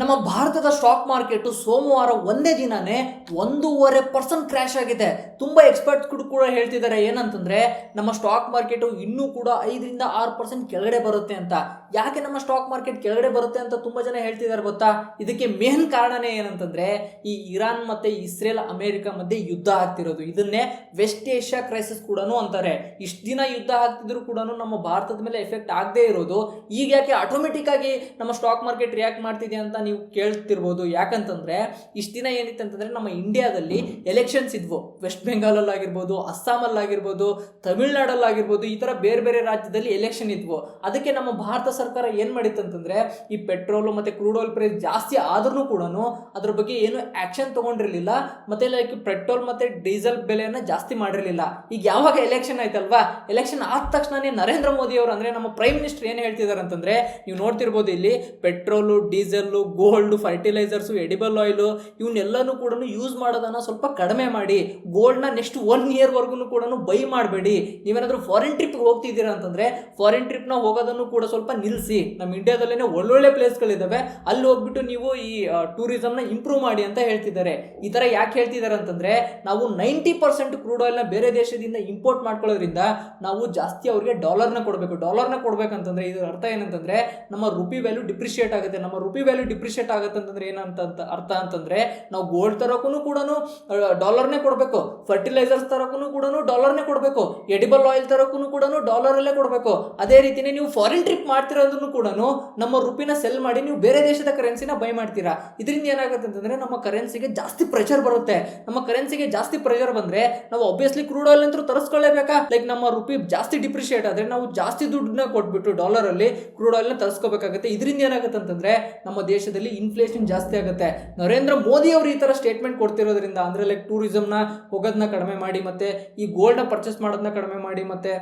ನಮ್ಮ ಭಾರತದ stock market ಸೋಮವಾರ ಒಂದೇ ದಿನನೇ 1.5% ಕ್ರ್ಯಾಶ್ ಆಗಿದೆ. ತುಂಬಾ ಎಕ್ಸ್ಪರ್ಟ್ಸ್ ಕೂಡ ಹೇಳ್ತಿದ್ದಾರೆ ಏನಂತಂದ್ರೆ ನಮ್ಮ ಸ್ಟಾಕ್ ಮಾರ್ಕೆಟ್ ಇನ್ನೂ ಕೂಡ 5-6% ಕೆಳಗಡೆ ಬರುತ್ತೆ ಅಂತ. ಯಾಕೆ ನಮ್ಮ ಸ್ಟಾಕ್ ಮಾರ್ಕೆಟ್ ಕೆಳಗಡೆ ಬರುತ್ತೆ ಅಂತ ತುಂಬಾ ಜನ ಹೇಳ್ತಿದ್ದಾರೆ ಗೊತ್ತಾ? ಇದಕ್ಕೆ ಮೇನ್ ಕಾರಣನೇ ಏನಂತಂದ್ರೆ ಈ ಇರಾನ್ ಮತ್ತೆ ಇಸ್ರೇಲ್ ಅಮೆರಿಕ ಮಧ್ಯೆ ಯುದ್ಧ ಆಗ್ತಿರೋದು. ಇದನ್ನೇ ವೆಸ್ಟ್ ಏಷ್ಯಾ ಕ್ರೈಸಿಸ್ ಕೂಡ ಅಂತಾರೆ. ಇಷ್ಟು ದಿನ ಯುದ್ಧ ಆಗ್ತಿದ್ರು ಕೂಡ ನಮ್ಮ ಭಾರತದ ಮೇಲೆ ಎಫೆಕ್ಟ್ ಆಗದೆ ಇರೋದು ಈಗ ಯಾಕೆ ಆಟೋಮೆಟಿಕ್ ಆಗಿ ನಮ್ಮ ಸ್ಟಾಕ್ ಮಾರ್ಕೆಟ್ ರಿಯಾಕ್ಟ್ ಮಾಡ್ತಿದೆ ಅಂತ ನೀವು ಕೇಳ್ತಿರ್ಬೋದು. ಯಾಕಂತಂದ್ರೆ ಇಷ್ಟು ದಿನ ಏನಿತ್ತು ಅಂತಂದ್ರೆ ನಮ್ಮ ಇಂಡಿಯಾದಲ್ಲಿ ಎಲೆಕ್ಷನ್ಸ್ ಇದ್ವು. ವೆಸ್ಟ್ ಬೆಂಗಾಲ್ ಆಗಿರ್ಬೋದು, ಅಸ್ಸಾಮಲ್ಲಿ ಆಗಿರ್ಬೋದು, ತಮಿಳ್ನಾಡಲ್ಲಿ ಆಗಿರ್ಬೋದು, ಈ ತರ ಬೇರೆ ಬೇರೆ ರಾಜ್ಯದಲ್ಲಿ ಎಲೆಕ್ಷನ್ ಇದ್ವು. ಅದಕ್ಕೆ ನಮ್ಮ ಭಾರತ ಸರ್ಕಾರ ಏನ್ ಮಾಡಿತ್ತು ಅಂತಂದ್ರೆ ಈ ಪೆಟ್ರೋಲ್ ಮತ್ತೆ ಕ್ರೂಡ್ ಆಯಿಲ್ ಪ್ರೈಸ್ ಜಾಸ್ತಿ ಆದ್ರೂ ಕೂಡ ಅದ್ರ ಬಗ್ಗೆ ಏನು ಆಕ್ಷನ್ ತಗೊಂಡಿರ್ಲಿಲ್ಲ. ಮತ್ತೆ ಲೈಕ್ ಪೆಟ್ರೋಲ್ ಮತ್ತೆ ಡೀಸೆಲ್ ಬೆಲೆಯನ್ನ ಜಾಸ್ತಿ ಮಾಡಿರ್ಲಿಲ್ಲ. ಈಗ ಯಾವಾಗ ಎಲೆಕ್ಷನ್ ಆಯ್ತಲ್ವಾ, ಎಲೆಕ್ಷನ್ ಆದ ತಕ್ಷಣನೇ ನರೇಂದ್ರ ಮೋದಿ ಅವರು ಅಂದ್ರೆ ನಮ್ಮ ಪ್ರೈಮ್ ಮಿನಿಸ್ಟರ್ ಏನ್ ಹೇಳ್ತಿದ್ದಾರೆ ಅಂತಂದ್ರೆ ನೀವು ನೋಡ್ತಿರ್ಬೋದು ಇಲ್ಲಿ petrol, diesel, gold, fertilisers, edible oil ಇವನ್ನೆಲ್ಲನೂ ಕೂಡ ಯೂಸ್ ಮಾಡೋದನ್ನ ಸ್ವಲ್ಪ ಕಡಿಮೆ ಮಾಡಿ, ಗೋಲ್ಡ್ನ ನೆಕ್ಸ್ಟ್ 1 year ವರ್ಗು ಕೂಡ ಬೈ ಮಾಡಬೇಡಿ. ನೀವೇನಾದ್ರೂ ಫಾರಿನ್ ಟ್ರಿಪ್ ಹೋಗ್ತಿದ್ದೀರಾ ಅಂತಂದ್ರೆ ಫಾರಿನ್ ಟ್ರಿಪ್ ನ ಹೋಗೋದನ್ನು ಕೂಡ ಸ್ವಲ್ಪ ನಿಲ್ಲಿಸಿ. ನಮ್ಮ ಇಂಡಿಯಾದಲ್ಲೇನೆ ಒಳ್ಳೊಳ್ಳೆ ಪ್ಲೇಸ್ಗಳಿದಾವೆ, ಅಲ್ಲಿ ಹೋಗ್ಬಿಟ್ಟು ನೀವು ಈ ಟೂರಿಸಂನ ಇಂಪ್ರೂವ್ ಮಾಡಿ ಅಂತ ಹೇಳ್ತಿದ್ದಾರೆ. ಈ ತರ ಯಾಕೆ ಹೇಳ್ತಿದ್ದಾರೆ ಅಂತಂದ್ರೆ ನಾವು 90% ಕ್ರೂಡ್ ಆಯಿಲ್ ನ ಬೇರೆ ದೇಶದಿಂದ ಇಂಪೋರ್ಟ್ ಮಾಡ್ಕೊಳ್ಳೋದ್ರಿಂದ ನಾವು ಜಾಸ್ತಿ ಅವ್ರಿಗೆ ಡಾಲರ್ನ ಕೊಡ್ಬೇಕಂತಂದ್ರೆ ಇದರ ಅರ್ಥ ಏನಂತಂದ್ರೆ ನಮ್ಮ ರುಪಿ ವ್ಯಾಲ್ಯೂ ಡಿಪ್ರಿಷಿಯೇಟ್ ಆಗುತ್ತೆ. ನಮ್ಮ ರುಪಿ ವ್ಯಾಲ್ಯೂ ಡಿಪ್ರಿಷಿಯೇಟ್ ಆಗುತ್ತೆ ಅಂತಂದ್ರೆ ಏನಂತ ಅರ್ಥ ಅಂತಂದ್ರೆ ನಾವು ಗೋಲ್ಡ್ ತರಕ್ಕೂ ಕೂಡ ಡಾಲರ್ನೇ ಕೊಡಬೇಕು, ಫರ್ಟಿಲೈಸರ್ಸ್ ತರಕ್ಕೂ ಕೂಡ ಡಾಲರ್ನೇ ಕೊಡಬೇಕು, ಎಡಿಬಲ್ ಆಯಿಲ್ ತರಕ್ಕೂ ಕೂಡ ಡಾಲರ್ ಅಲ್ಲೇ ಕೊಡಬೇಕು. ಅದೇ ರೀತಿನೇ ನೀವು ಫಾರಿನ್ ಟ್ರಿಪ್ ಮಾಡ್ತಿರೋದನ್ನು ಕೂಡ ನಮ್ಮ ರುಪಿನ ಸೆಲ್ ಮಾಡಿ ನೀವು ಬೇರೆ ದೇಶದ ಕರೆನ್ಸಿನ ಬೈ ಮಾಡ್ತೀರಾ. ಇದರಿಂದ ಏನಾಗುತ್ತೆ ಅಂತಂದ್ರೆ ನಮ್ಮ ಕರೆನ್ಸಿಗೆ ಜಾಸ್ತಿ ಪ್ರೆಷರ್ ಬರುತ್ತೆ. ನಮ್ಮ ಕರೆನ್ಸಿಗೆ ಜಾಸ್ತಿ ಪ್ರೆಷರ್ ಬಂದ್ರೆ ನಾವು ಆಬ್ವಿಯಸ್ಲಿ ಕ್ರೂಡ್ ಆಯಿಲ್ ಅಂತೂ ತರಿಸ್ಕೊಳ್ಳೇಬೇಕಾ. ಲೈಕ್ ನಮ್ಮ ರುಪಿ ಜಾಸ್ತಿ ಡಿಪ್ರಿಷಿಯೇಟ್ ಆದ್ರೆ ನಾವು ಜಾಸ್ತಿ ದುಡ್ಡನ್ನ ಕೊಟ್ಬಿಟ್ಟು ಡಾಲರ್ ಅಲ್ಲಿ ಕ್ರೂಡ್ ಆಯಿಲ್ ನ ತರಿಸ್ಕೋಬೇಕಾಗುತ್ತೆ. ಇದರಿಂದ ಏನಾಗುತ್ತೆ ಅಂತಂದ್ರೆ ನಮ್ಮ ದೇಶದಲ್ಲಿ ಇನ್ಫ್ಲೇಷನ್ ಜಾಸ್ತಿ ಆಗುತ್ತೆ. ನರೇಂದ್ರ ಮೋದಿ ಅವರು ಈ ತರ ಸ್ಟೇಟ್ಮೆಂಟ್ ಕೊಡ್ತಿರೋದ್ರಿಂದ ಅಂದ್ರೆ ಲೈಕ್ ಟೂರಿಸಂ ನ ಹೋಗೋದನ್ನ ಕಡಿಮೆ ಮಾಡಿ, ಮತ್ತೆ ಈ ಗೋಲ್ಡ್ ನ ಪರ್ಚೇಸ್ ಮಾಡೋದನ್ನ ಕಡಿಮೆ ಮಾಡಿ, ಮತ್ತೆ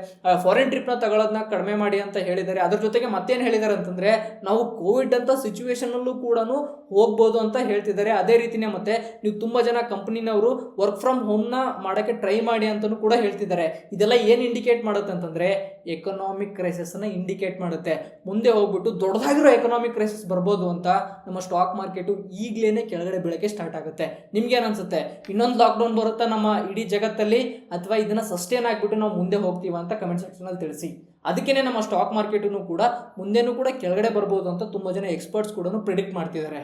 ಫಾರಿನ್ ಟ್ರಿಪ್ ನ ತಗೊಳ್ಳೋದನ್ನ ಕಡಿಮೆ ಮಾಡಿ ಅಂತ ಹೇಳಿದ್ದಾರೆ. ಅದ್ರ ಜೊತೆಗೆ ಮತ್ತೇನು ಹೇಳಿದ್ದಾರೆ ಅಂತಂದ್ರೆ ನಾವು ಕೋವಿಡ್ ಅಂತ ಸಿಚುವೇಶನ್ ಅಲ್ಲೂ ಕೂಡ ಹೋಗ್ಬೋದು ಅಂತ ಹೇಳ್ತಿದ್ದಾರೆ. ಅದೇ ರೀತಿನೇ ಮತ್ತೆ ನೀವು ತುಂಬಾ ಜನ ಕಂಪನಿನವರು ವರ್ಕ್ ಫ್ರಮ್ ಹೋಮ್ ನ ಮಾಡಕ್ಕೆ ಟ್ರೈ ಮಾಡಿ ಅಂತಾನೂ ಕೂಡ ಹೇಳ್ತಿದ್ದಾರೆ. ಇದೆಲ್ಲ ಏನ್ ಇಂಡಿಕೇಟ್ ಮಾಡುತ್ತೆ ಅಂತಂದ್ರೆ ಎಕನಾಮಿಕ್ ಕ್ರೈಸಿಸ್ ನ ಇಂಡಿಕೇಟ್ ಮಾಡುತ್ತೆ. ಮುಂದೆ ಹೋಗ್ಬಿಟ್ಟು ದೊಡ್ಡದಾಗಿರೋ ಎಕನಾಮಿಕ್ ಕ್ರೈಸಿಸ್ ಬರ್ಬೋದು ಅಂತ ನಮ್ಮ ಸ್ಟಾಕ್ ಮಾರ್ಕೆಟ್ ಈಗ್ಲೇನೆ ಕೆಳಗಡೆ ಬೀಳಕ್ಕೆ ಸ್ಟಾರ್ಟ್ ಆಗುತ್ತೆ. ನಿಮ್ಗೆ ಏನ್ ಅನ್ಸುತ್ತೆ? ಇನ್ನೊಂದು ಲಾಕ್ಡೌನ್ ಬರುತ್ತಾ ನಮ್ಮ ಇಡೀ ಜಗತ್ತಲ್ಲಿ, ಅಥವಾ ಇದನ್ನ ಸಸ್ಟೇನ್ ಆಗ್ಬಿಟ್ಟು ನಾವು ಮುಂದೆ ಹೋಗ್ತೀವ ಅಂತ ಕಮೆಂಟ್ ಸೆಕ್ಷನ್ ಅಲ್ಲಿ ತಿಳಿಸಿ. ಅದಕ್ಕೇನೆ ನಮ್ಮ ಸ್ಟಾಕ್ ಮಾರ್ಕೆಟ್ ಕೂಡ ಮುಂದೆನೂ ಕೂಡ ಕೆಳಗಡೆ ಬರ್ಬೋದು ಅಂತ ತುಂಬಾ ಜನ ಎಕ್ಸ್ಪರ್ಟ್ಸ್ ಕೂಡ ಪ್ರಿಡಿಕ್ಟ್ ಮಾಡ್ತಿದ್ದಾರೆ.